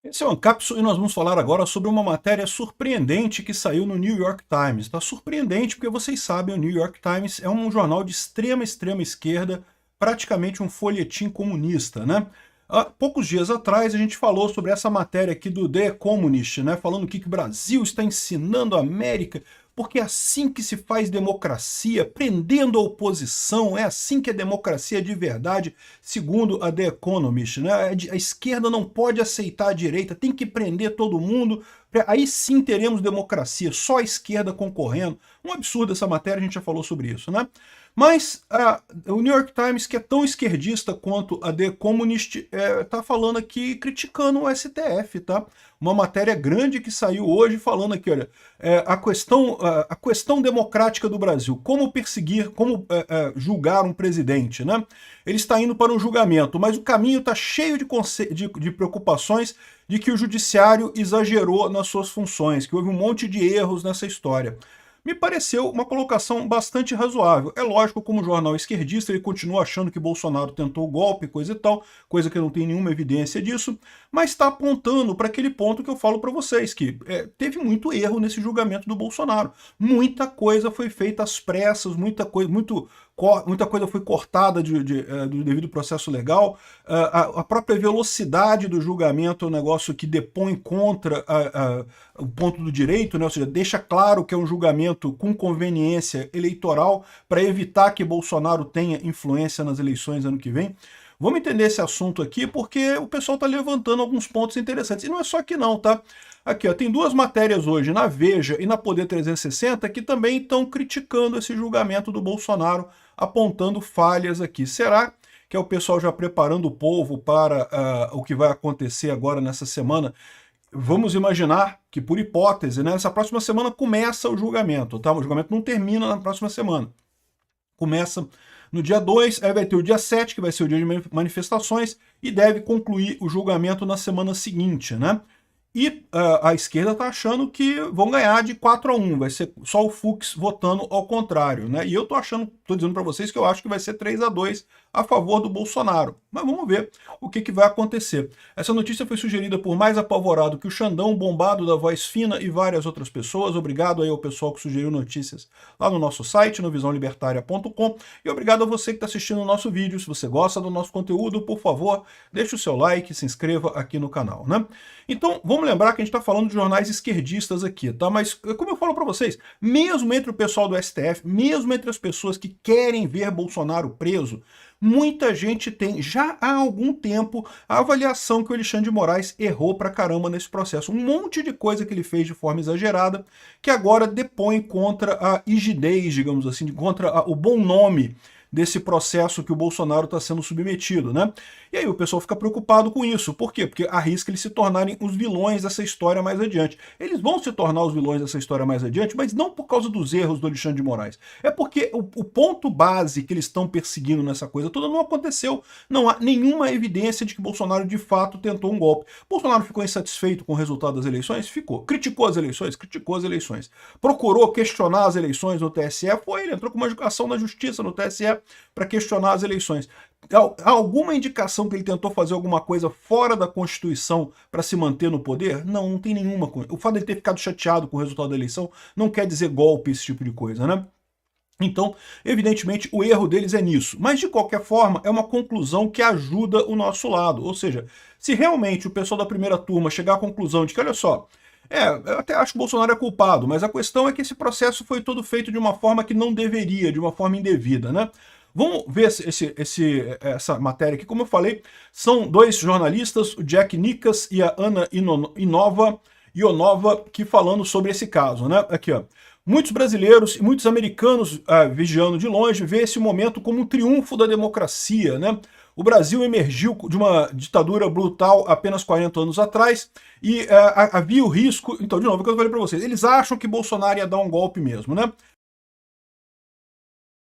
Esse é o Ancapsu e nós vamos falar agora sobre uma matéria surpreendente que saiu no New York Times. Tá surpreendente porque vocês sabem, o New York Times é um jornal de extrema esquerda, praticamente um folhetim comunista, né? Há poucos dias atrás a gente falou sobre essa matéria aqui do The Economist, né? Falando o que o Brasil está ensinando a América, porque é assim que se faz democracia, prendendo a oposição, é assim que é democracia de verdade, segundo a The Economist, né? A esquerda não pode aceitar a direita, tem que prender todo mundo, aí sim teremos democracia, só a esquerda concorrendo. Um absurdo essa matéria, a gente já falou sobre isso, né? Mas o New York Times, que é tão esquerdista quanto a The Economist, tá falando aqui, criticando o STF, tá? Uma matéria grande que saiu hoje falando aqui, olha, a questão democrática do Brasil, como perseguir, como julgar um presidente, né? Ele está indo para um julgamento, mas o caminho está cheio de preocupações de que o judiciário exagerou nas suas funções, que houve um monte de erros nessa história. Me pareceu uma colocação bastante razoável. É lógico, como jornal esquerdista, ele continua achando que Bolsonaro tentou o golpe, coisa e tal, coisa que não tem nenhuma evidência disso, mas está apontando para aquele ponto que eu falo para vocês, que teve muito erro nesse julgamento do Bolsonaro. Muita coisa foi feita às pressas, muita coisa foi cortada do devido processo legal. A própria velocidade do julgamento é um negócio que depõe contra o ponto do direito, né? Ou seja, deixa claro que é um julgamento com conveniência eleitoral para evitar que Bolsonaro tenha influência nas eleições ano que vem. Vamos entender esse assunto aqui porque o pessoal está levantando alguns pontos interessantes. E não é só aqui não, tá? Aqui, ó, tem duas matérias hoje, na Veja e na Poder 360, que também estão criticando esse julgamento do Bolsonaro, apontando falhas aqui. Será que é o pessoal já preparando o povo para o que vai acontecer agora nessa semana? Vamos imaginar que, por hipótese, né, nessa próxima semana começa o julgamento, tá? O julgamento não termina na próxima semana. Começa no dia 2, aí vai ter o dia 7, que vai ser o dia de manifestações, e deve concluir o julgamento na semana seguinte, né? E a esquerda está achando que vão ganhar de 4-1, vai ser só o Fux votando ao contrário, né? E eu estou dizendo para vocês que eu acho que vai ser 3-2 a favor do Bolsonaro. Mas vamos ver o que vai acontecer. Essa notícia foi sugerida por Mais Apavorado que o Xandão, Bombado da Voz Fina e várias outras pessoas. Obrigado aí ao pessoal que sugeriu notícias lá no nosso site, no visãolibertaria.com. E obrigado a você que está assistindo o nosso vídeo. Se você gosta do nosso conteúdo, por favor, deixe o seu like, se inscreva aqui no canal, né? Então, vamos lembrar que a gente está falando de jornais esquerdistas aqui, tá? Mas, como eu falo para vocês, mesmo entre o pessoal do STF, mesmo entre as pessoas que querem ver Bolsonaro preso, muita gente tem, já há algum tempo, a avaliação que o Alexandre de Moraes errou pra caramba nesse processo. Um monte de coisa que ele fez de forma exagerada, que agora depõe contra a rigidez, digamos assim, contra o bom nome desse processo que o Bolsonaro está sendo submetido, né? E aí o pessoal fica preocupado com isso. Por quê? Porque arrisca eles se tornarem os vilões dessa história mais adiante. Eles vão se tornar os vilões dessa história mais adiante, mas não por causa dos erros do Alexandre de Moraes. É porque o ponto base que eles estão perseguindo nessa coisa toda não aconteceu. Não há nenhuma evidência de que Bolsonaro de fato tentou um golpe. Bolsonaro ficou insatisfeito com o resultado das eleições? Ficou. Criticou as eleições? Criticou as eleições. Procurou questionar as eleições no TSE? Foi. Ele entrou com uma ação na justiça no TSE para questionar as eleições. Há alguma indicação que ele tentou fazer alguma coisa fora da Constituição para se manter no poder? Não, não tem nenhuma. O fato de ele ter ficado chateado com o resultado da eleição não quer dizer golpe, esse tipo de coisa, né? Então, evidentemente, o erro deles é nisso. Mas, de qualquer forma, é uma conclusão que ajuda o nosso lado. Ou seja, se realmente o pessoal da primeira turma chegar à conclusão de que, olha só, eu até acho que o Bolsonaro é culpado, mas a questão é que esse processo foi todo feito de uma forma que não deveria, de uma forma indevida, né? Vamos ver essa matéria aqui. Como eu falei, são dois jornalistas, o Jack Nickas e a Ana Ionova, que falando sobre esse caso, né? Aqui, ó. Muitos brasileiros e muitos americanos vigiando de longe vê esse momento como um triunfo da democracia, né? O Brasil emergiu de uma ditadura brutal apenas 40 anos atrás e havia o risco... Então, de novo, o que eu falei para vocês, eles acham que Bolsonaro ia dar um golpe mesmo, né?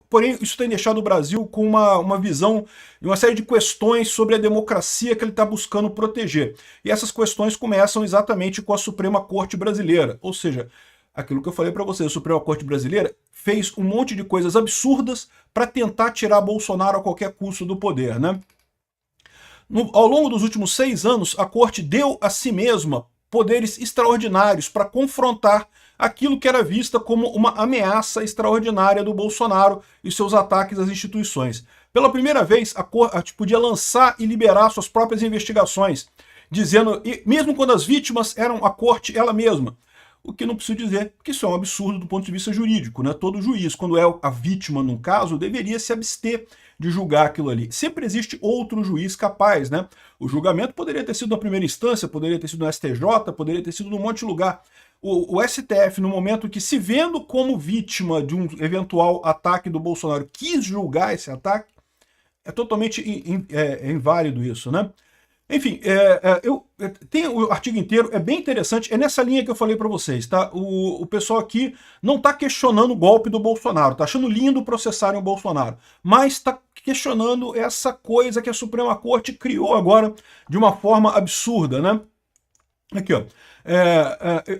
Porém, isso tem deixado o Brasil com uma visão de uma série de questões sobre a democracia que ele está buscando proteger. E essas questões começam exatamente com a Suprema Corte Brasileira. Ou seja, aquilo que eu falei para vocês, a Suprema Corte Brasileira fez um monte de coisas absurdas para tentar tirar Bolsonaro a qualquer custo do poder, né? Ao longo dos últimos 6 anos, a corte deu a si mesma poderes extraordinários para confrontar aquilo que era vista como uma ameaça extraordinária do Bolsonaro e seus ataques às instituições. Pela primeira vez, a corte podia lançar e liberar suas próprias investigações, dizendo, e mesmo quando as vítimas eram a corte ela mesma. O que não preciso dizer, que isso é um absurdo do ponto de vista jurídico, né? Todo juiz, quando é a vítima num caso, deveria se abster de julgar aquilo ali. Sempre existe outro juiz capaz, né? O julgamento poderia ter sido na primeira instância, poderia ter sido no STJ, poderia ter sido num monte de lugar. O STF, no momento que, se vendo como vítima de um eventual ataque do Bolsonaro, quis julgar esse ataque, é totalmente inválido isso, né? Enfim, tem o artigo inteiro, é bem interessante, é nessa linha que eu falei para vocês, tá? O pessoal aqui não está questionando o golpe do Bolsonaro, está achando lindo processarem o Bolsonaro, mas está questionando essa coisa que a Suprema Corte criou agora de uma forma absurda, né? Aqui, ó.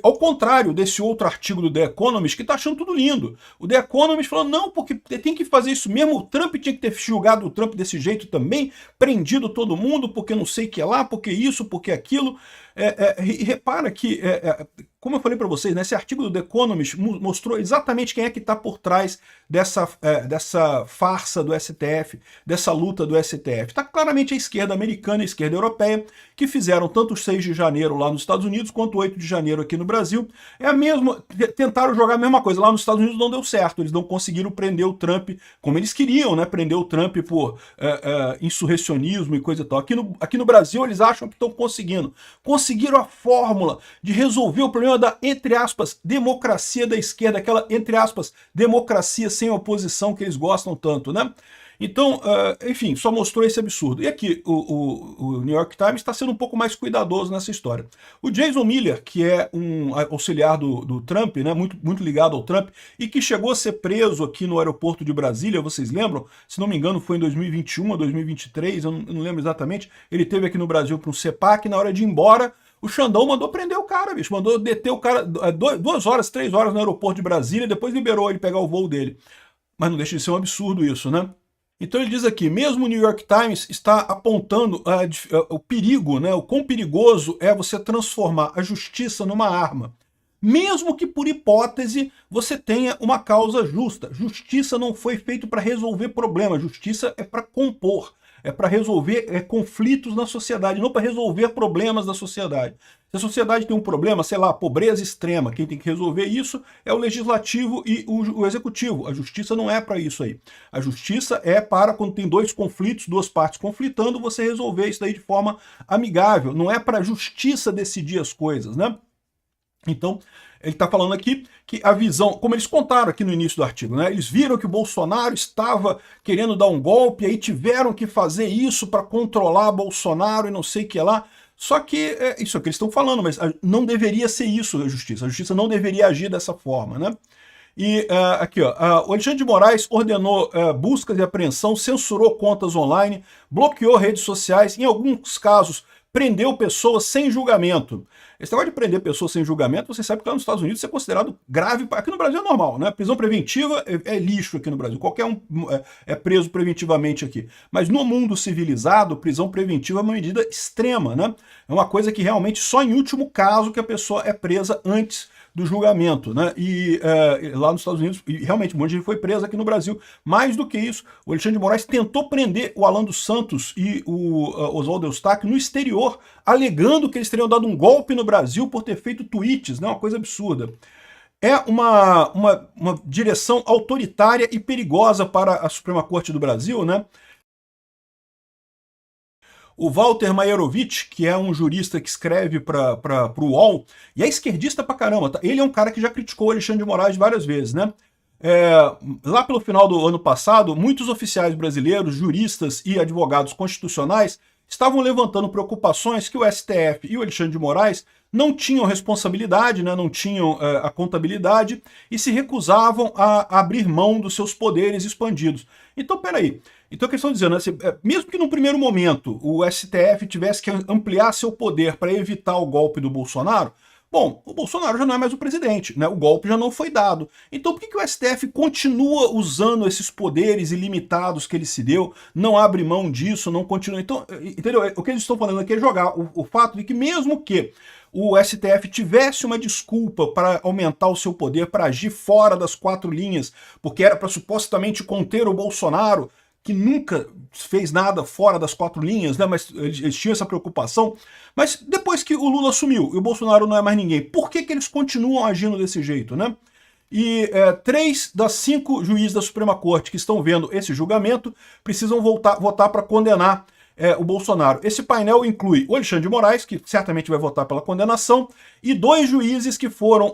Ao contrário desse outro artigo do The Economist, que está achando tudo lindo. O The Economist falou, não, porque tem que fazer isso mesmo, o Trump tinha que ter julgado o Trump desse jeito também, prendido todo mundo, porque não sei o que lá, porque isso, porque aquilo. E repara que, como eu falei para vocês, né, esse artigo do The Economist mostrou exatamente quem é que está por trás dessa farsa do STF, dessa luta do STF. Está claramente a esquerda americana e a esquerda europeia, que fizeram tanto o 6 de janeiro lá nos Estados Unidos, quanto o 8 de janeiro aqui no Brasil. É a mesma, tentaram jogar a mesma coisa. Lá nos Estados Unidos não deu certo, eles não conseguiram prender o Trump como eles queriam, né? Prender o Trump por insurrecionismo e coisa e tal. Aqui no Brasil eles acham que estão conseguindo. Conseguiram a fórmula de resolver o problema da, entre aspas, democracia da esquerda, aquela, entre aspas, democracia sem oposição que eles gostam tanto, né? Então, enfim, só mostrou esse absurdo. E aqui, o New York Times está sendo um pouco mais cuidadoso nessa história. O Jason Miller, que é um auxiliar do Trump, né, muito ligado ao Trump, e que chegou a ser preso aqui no aeroporto de Brasília, vocês lembram? Se não me engano, foi em 2021 ou 2023, eu não lembro exatamente. Ele esteve aqui no Brasil para um CEPAC, na hora de ir embora, o Xandão mandou prender o cara, bicho. Mandou deter o cara 2 horas, 3 horas no aeroporto de Brasília, depois liberou ele pegar o voo dele. Mas não deixa de ser um absurdo isso, né? Então ele diz aqui, mesmo o New York Times está apontando o perigo, né, o quão perigoso é você transformar a justiça numa arma. Mesmo que por hipótese você tenha uma causa justa. Justiça não foi feito para resolver problemas, justiça é para compor. É para resolver conflitos na sociedade, não para resolver problemas da sociedade. Se a sociedade tem um problema, sei lá, pobreza extrema, quem tem que resolver isso é o legislativo e o executivo. A justiça não é para isso aí. A justiça é para quando tem 2 conflitos, 2 partes conflitando, você resolver isso daí de forma amigável. Não é para a justiça decidir as coisas, né? Então, ele está falando aqui que a visão, como eles contaram aqui no início do artigo, né? Eles viram que o Bolsonaro estava querendo dar um golpe, aí tiveram que fazer isso para controlar Bolsonaro e não sei o que lá. Só que isso é o que eles estão falando, mas não deveria ser isso a justiça não deveria agir dessa forma, né? E aqui, ó, o Alexandre de Moraes ordenou buscas e apreensão, censurou contas online, bloqueou redes sociais, em alguns casos prendeu pessoas sem julgamento. Esse negócio de prender pessoas sem julgamento, você sabe que lá nos Estados Unidos isso é considerado grave. Aqui no Brasil é normal, né? Prisão preventiva é lixo aqui no Brasil. Qualquer um é preso preventivamente aqui. Mas no mundo civilizado, prisão preventiva é uma medida extrema, né? É uma coisa que realmente só em último caso que a pessoa é presa antes do julgamento, né? E lá nos Estados Unidos, e realmente um monte de gente foi preso aqui no Brasil. Mais do que isso, o Alexandre de Moraes tentou prender o Alan dos Santos e o Oswaldo Eustáquio no exterior, alegando que eles teriam dado um golpe no Brasil por ter feito tweets, né? Uma coisa absurda. É uma direção autoritária e perigosa para a Suprema Corte do Brasil, né? O Walter Maierovitch, que é um jurista que escreve para o UOL, e é esquerdista pra caramba, tá? Ele é um cara que já criticou o Alexandre de Moraes várias vezes, né? Lá pelo final do ano passado, muitos oficiais brasileiros, juristas e advogados constitucionais estavam levantando preocupações que o STF e o Alexandre de Moraes não tinham responsabilidade, né, não tinham a contabilidade e se recusavam a abrir mão dos seus poderes expandidos. Então, peraí. Então, a questão dizendo, assim, mesmo que no primeiro momento o STF tivesse que ampliar seu poder para evitar o golpe do Bolsonaro, Bom, o Bolsonaro já não é mais o presidente, né? O golpe já não foi dado. Então por que o STF continua usando esses poderes ilimitados que ele se deu, não abre mão disso, não continua? Então, entendeu? O que eles estão falando aqui é jogar o fato de que mesmo que o STF tivesse uma desculpa para aumentar o seu poder, para agir fora das quatro linhas, porque era para supostamente conter o Bolsonaro, que nunca fez nada fora das quatro linhas, né? Mas eles tinham essa preocupação. Mas depois que o Lula assumiu e o Bolsonaro não é mais ninguém, por que eles continuam agindo desse jeito, né? E 3 das 5 juízes da Suprema Corte que estão vendo esse julgamento precisam votar para condenar o Bolsonaro. Esse painel inclui o Alexandre de Moraes, que certamente vai votar pela condenação, e 2 juízes que foram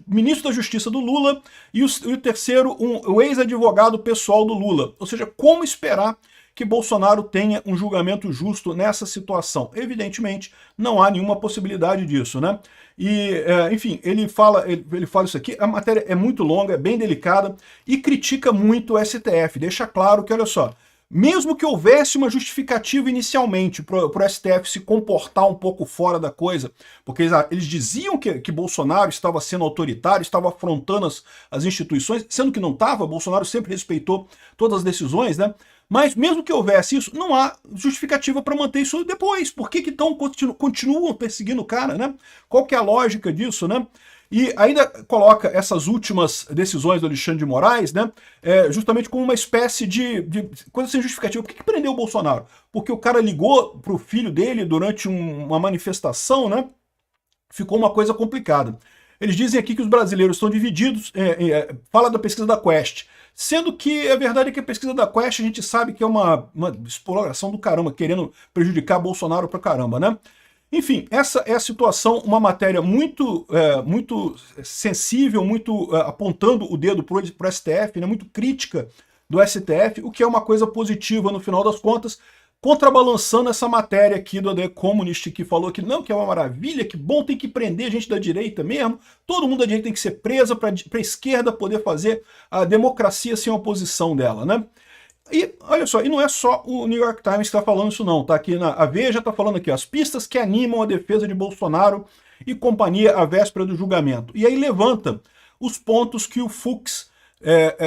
ministro da Justiça do Lula e o terceiro, o ex-advogado pessoal do Lula. Ou seja, como esperar que Bolsonaro tenha um julgamento justo nessa situação? Evidentemente, não há nenhuma possibilidade disso, né? E, enfim, ele fala isso aqui, a matéria é muito longa, é bem delicada, e critica muito o STF, deixa claro que, olha só, mesmo que houvesse uma justificativa inicialmente para o STF se comportar um pouco fora da coisa, porque eles diziam que Bolsonaro estava sendo autoritário, estava afrontando as instituições, sendo que não estava, Bolsonaro sempre respeitou todas as decisões, né? Mas mesmo que houvesse isso, não há justificativa para manter isso depois. Por que então continuam perseguindo o cara, né? Qual que é a lógica disso, né? E ainda coloca essas últimas decisões do Alexandre de Moraes, né, justamente como uma espécie de coisa sem justificativa. Por que prendeu o Bolsonaro? Porque o cara ligou para o filho dele durante uma manifestação, né? Ficou uma coisa complicada. Eles dizem aqui que os brasileiros estão divididos, fala da pesquisa da Quest, sendo que a verdade é que a pesquisa da Quest a gente sabe que é uma exploração do caramba, querendo prejudicar Bolsonaro pra caramba, né? Enfim, essa é a situação, uma matéria muito, muito sensível, muito apontando o dedo para o STF, né, muito crítica do STF, o que é uma coisa positiva no final das contas, contrabalançando essa matéria aqui do The Communist, que falou que não, que é uma maravilha, que bom, tem que prender gente da direita mesmo, todo mundo da direita tem que ser presa para a esquerda poder fazer a democracia sem oposição dela, né? E olha só, e não é só o New York Times que está falando isso não, tá aqui a Veja está falando aqui, as pistas que animam a defesa de Bolsonaro e companhia à véspera do julgamento. E aí levanta os pontos que o Fux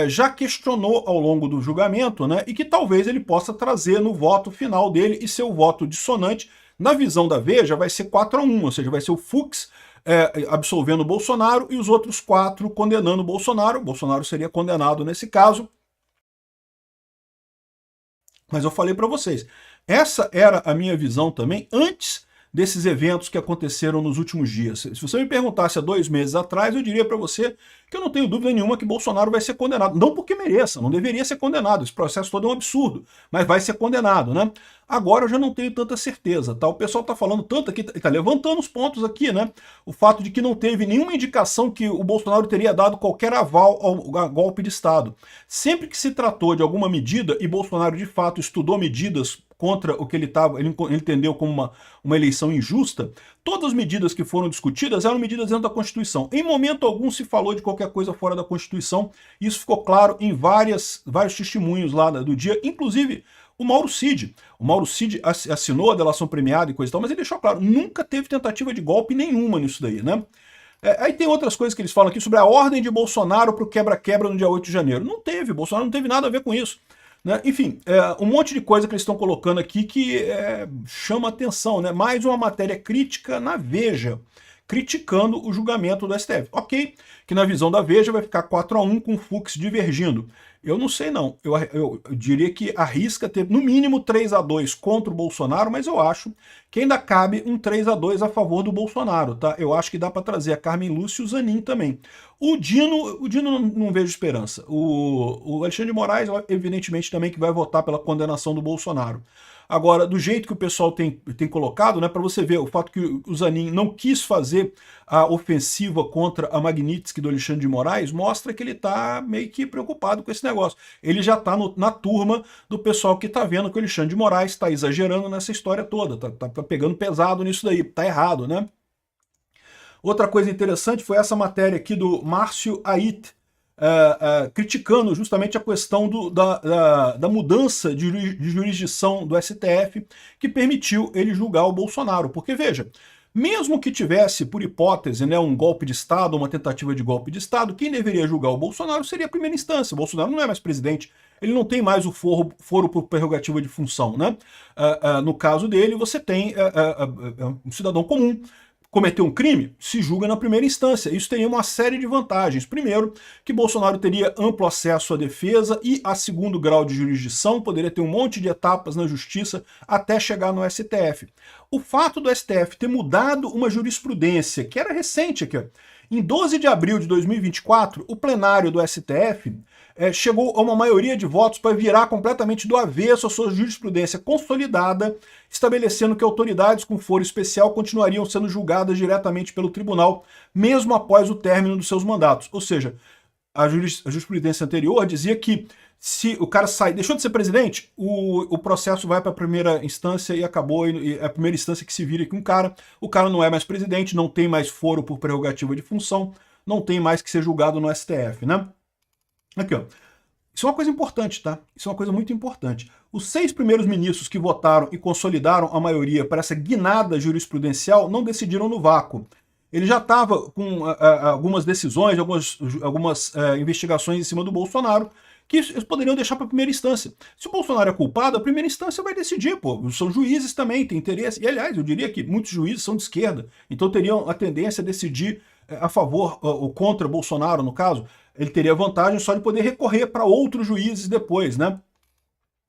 já questionou ao longo do julgamento, né, e que talvez ele possa trazer no voto final dele, e seu voto dissonante, na visão da Veja, vai ser 4-1, ou seja, vai ser o Fux absolvendo o Bolsonaro e os outros 4 condenando o Bolsonaro. O Bolsonaro seria condenado nesse caso. Mas eu falei para vocês, essa era a minha visão também antes desses eventos que aconteceram nos últimos dias. Se você me perguntasse há 2 meses atrás, eu diria para você que eu não tenho dúvida nenhuma que Bolsonaro vai ser condenado. Não porque mereça, não deveria ser condenado, esse processo todo é um absurdo, mas vai ser condenado, né? Agora eu já não tenho tanta certeza, tá? O pessoal tá falando tanto aqui, tá levantando os pontos aqui, né? O fato de que não teve nenhuma indicação que o Bolsonaro teria dado qualquer aval ao golpe de Estado. Sempre que se tratou de alguma medida, e Bolsonaro de fato estudou medidas contra o que ele entendeu como uma eleição injusta, todas as medidas que foram discutidas eram medidas dentro da Constituição. Em momento algum se falou de qualquer coisa fora da Constituição, isso ficou claro em vários testemunhos lá do dia, inclusive o Mauro Cid. O Mauro Cid assinou a delação premiada e coisa e tal, mas ele deixou claro, nunca teve tentativa de golpe nenhuma nisso daí, né? Aí tem outras coisas que eles falam aqui sobre a ordem de Bolsonaro para o quebra-quebra no dia 8 de janeiro. Não teve, Bolsonaro não teve nada a ver com isso. Né? Enfim, um monte de coisa que eles estão colocando aqui que chama atenção, né? Mais uma matéria crítica na Veja, criticando o julgamento do STF. Ok, que na visão da Veja vai ficar 4-1 com o Fux divergindo. Eu não sei não, eu diria que arrisca ter no mínimo 3-2 contra o Bolsonaro, mas eu acho que ainda cabe um 3-2 a favor do Bolsonaro, tá? Eu acho que dá para trazer a Carmen Lúcia e o Zanin também. O Dino não vejo esperança. O Alexandre de Moraes, evidentemente, também que vai votar pela condenação do Bolsonaro. Agora, do jeito que o pessoal tem colocado, né, para você ver, o fato que o Zanin não quis fazer a ofensiva contra a Magnitsky do Alexandre de Moraes, mostra que ele está meio que preocupado com esse negócio. Ele já está na turma do pessoal que está vendo que o Alexandre de Moraes está exagerando nessa história toda, tá pegando pesado nisso daí, tá errado, né? Outra coisa interessante foi essa matéria aqui do Márcio Ait, criticando justamente a questão da mudança de jurisdição do STF que permitiu ele julgar o Bolsonaro. Porque, veja, Mesmo que tivesse, por hipótese, né, um golpe de Estado, uma tentativa de golpe de Estado, quem deveria julgar o Bolsonaro seria a primeira instância. O Bolsonaro não é mais presidente, ele não tem mais o foro por prerrogativa de função, né? No caso dele, você tem um cidadão comum, cometeu um crime, se julga na primeira instância. Isso teria uma série de vantagens. Primeiro, que Bolsonaro teria amplo acesso à defesa e a segundo grau de jurisdição, poderia ter um monte de etapas na justiça até chegar no STF. O fato do STF ter mudado uma jurisprudência, que era recente aqui, ó, em 12 de abril de 2024, o plenário do STF chegou a uma maioria de votos para virar completamente do avesso a sua jurisprudência consolidada, estabelecendo que autoridades com foro especial continuariam sendo julgadas diretamente pelo tribunal, mesmo após o término dos seus mandatos. Ou seja, a jurisprudência anterior dizia que se o cara deixou de ser presidente, o processo vai para a primeira instância e acabou, e é a primeira instância que se vira com o cara não é mais presidente, não tem mais foro por prerrogativa de função, não tem mais que ser julgado no STF, né? Aqui, ó. Isso é uma coisa importante, tá? Isso é uma coisa muito importante. Os 6 primeiros ministros que votaram e consolidaram a maioria para essa guinada jurisprudencial não decidiram no vácuo. Ele já estava com algumas decisões, algumas investigações em cima do Bolsonaro, que eles poderiam deixar para a primeira instância. Se o Bolsonaro é culpado, a primeira instância vai decidir, pô. São juízes também, têm interesse. E, aliás, eu diria que muitos juízes são de esquerda, então teriam a tendência a decidir a favor ou contra Bolsonaro, no caso. Ele teria vantagem só de poder recorrer para outros juízes depois, né?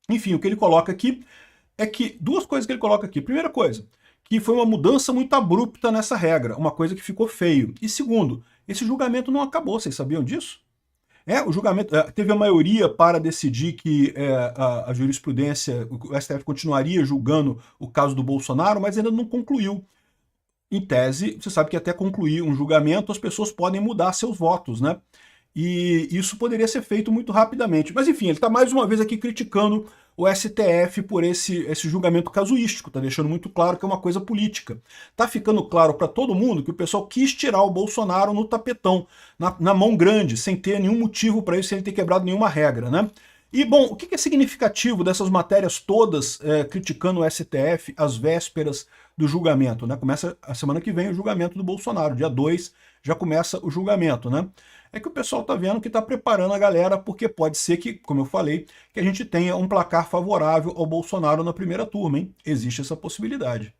Enfim, o que ele coloca aqui é que, duas coisas que ele coloca aqui. Primeira coisa, que foi uma mudança muito abrupta nessa regra, uma coisa que ficou feio. E segundo, esse julgamento não acabou, vocês sabiam disso? O julgamento teve a maioria para decidir que a jurisprudência, o STF continuaria julgando o caso do Bolsonaro, mas ainda não concluiu. Em tese, você sabe que até concluir um julgamento, as pessoas podem mudar seus votos, né? E isso poderia ser feito muito rapidamente. Mas enfim, ele está mais uma vez aqui criticando o STF por esse julgamento casuístico, está deixando muito claro que é uma coisa política. Está ficando claro para todo mundo que o pessoal quis tirar o Bolsonaro no tapetão, na mão grande, sem ter nenhum motivo para isso, sem ele ter quebrado nenhuma regra, né? E, bom, o que é significativo dessas matérias todas criticando o STF às vésperas do julgamento, né? Começa a semana que vem o julgamento do Bolsonaro, dia 2 já começa o julgamento, né? É que o pessoal tá vendo que está preparando a galera, porque pode ser que, como eu falei, que a gente tenha um placar favorável ao Bolsonaro na primeira turma, hein? Existe essa possibilidade.